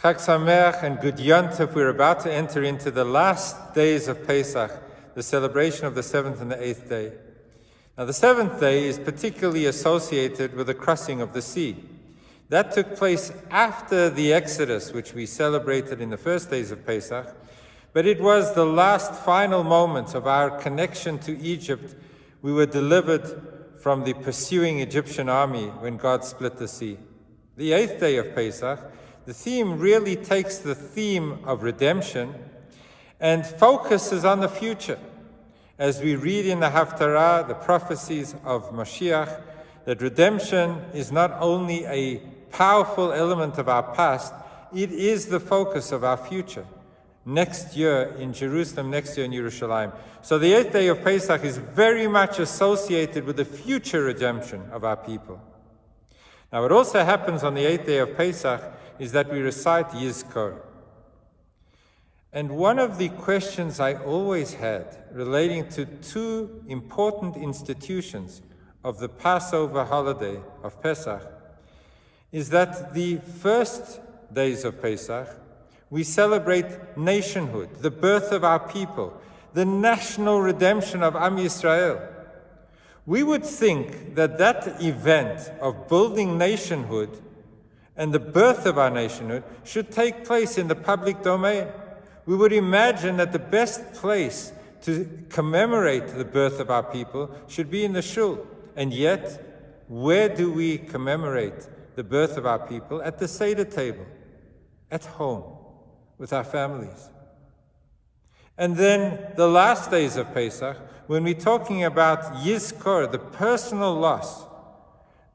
Chag Sameach and Good Yontif, we're about to enter into the last days of Pesach, the celebration of the 7th and the 8th day. Now the 7th day is particularly associated with the crossing of the sea. That took place after the Exodus, which we celebrated in the first days of Pesach, but it was the last final moment of our connection to Egypt. We were delivered from the pursuing Egyptian army when God split the sea. The 8th day of Pesach, the theme really takes the theme of redemption and focuses on the future. As we read in the Haftarah, the prophecies of Mashiach, that redemption is not only a powerful element of our past, it is the focus of our future. Next year in Jerusalem, next year in Yerushalayim. So the 8th day of Pesach is very much associated with the future redemption of our people. Now what also happens on the 8th day of Pesach is that we recite Yizkor. And one of the questions I always had relating to two important institutions of the Passover holiday of Pesach is that the first days of Pesach, we celebrate nationhood, the birth of our people, the national redemption of Am Yisrael. We would think that that event of building nationhood and the birth of our nationhood should take place in the public domain. We would imagine that the best place to commemorate the birth of our people should be in the shul. And yet, where do we commemorate the birth of our people? At the Seder table, at home, with our families. And then the last days of Pesach, when we're talking about Yizkor, the personal loss,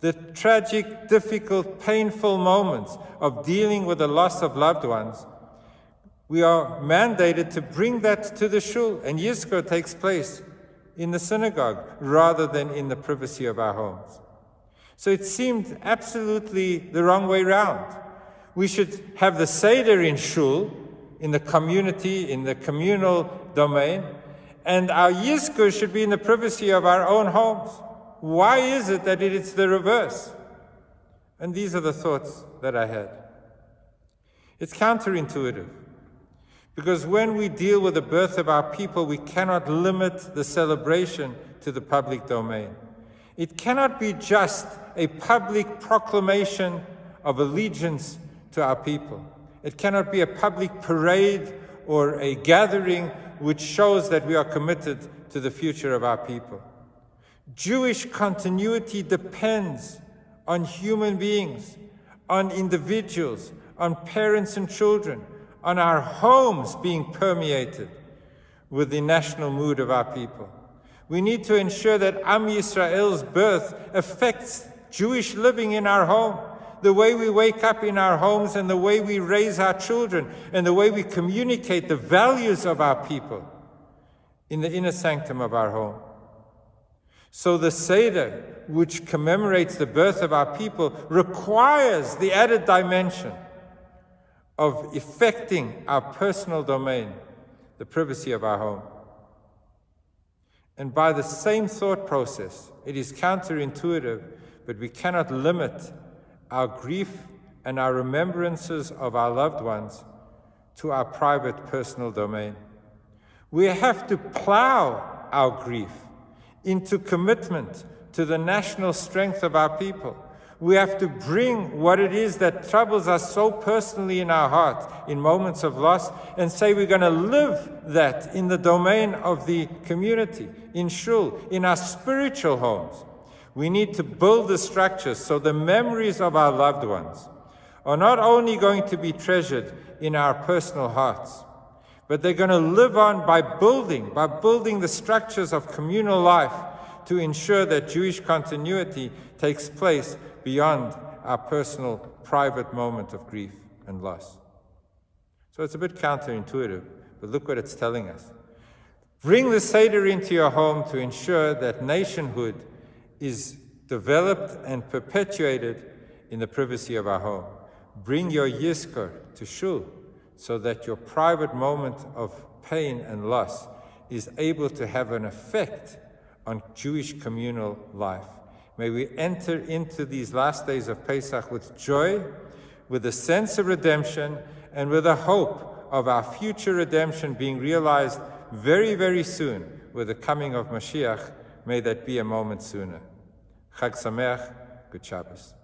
the tragic, difficult, painful moments of dealing with the loss of loved ones, we are mandated to bring that to the shul, and Yizkor takes place in the synagogue rather than in the privacy of our homes. So it seemed absolutely the wrong way round. We should have the Seder in shul, in the community, in the communal domain, and our Yizkor should be in the privacy of our own homes. Why is it that it is the reverse? And these are the thoughts that I had. It's counterintuitive, because when we deal with the birth of our people, we cannot limit the celebration to the public domain. It cannot be just a public proclamation of allegiance to our people. It cannot be a public parade or a gathering which shows that we are committed to the future of our people. Jewish continuity depends on human beings, on individuals, on parents and children, on our homes being permeated with the national mood of our people. We need to ensure that Am Yisrael's birth affects Jewish living in our home, the way we wake up in our homes and the way we raise our children and the way we communicate the values of our people in the inner sanctum of our home. So the Seder, which commemorates the birth of our people, requires the added dimension of effecting our personal domain, the privacy of our home. And by the same thought process, it is counterintuitive, but we cannot limit our grief and our remembrances of our loved ones to our private personal domain. We have to plow our grief into commitment to the national strength of our people. We have to bring what it is that troubles us so personally in our heart in moments of loss and say we're going to live that in the domain of the community, in shul, in our spiritual homes. We need to build the structures so the memories of our loved ones are not only going to be treasured in our personal hearts, but they're going to live on by building the structures of communal life to ensure that Jewish continuity takes place beyond our personal, private moment of grief and loss. So it's a bit counterintuitive, but look what it's telling us. Bring the Seder into your home to ensure that nationhood is developed and perpetuated in the privacy of our home. Bring your Yizkor to shul so that your private moment of pain and loss is able to have an effect on Jewish communal life. May we enter into these last days of Pesach with joy, with a sense of redemption and with a hope of our future redemption being realized very, very soon with the coming of Mashiach. May that be a moment sooner. Chag Sameach, good Shabbos.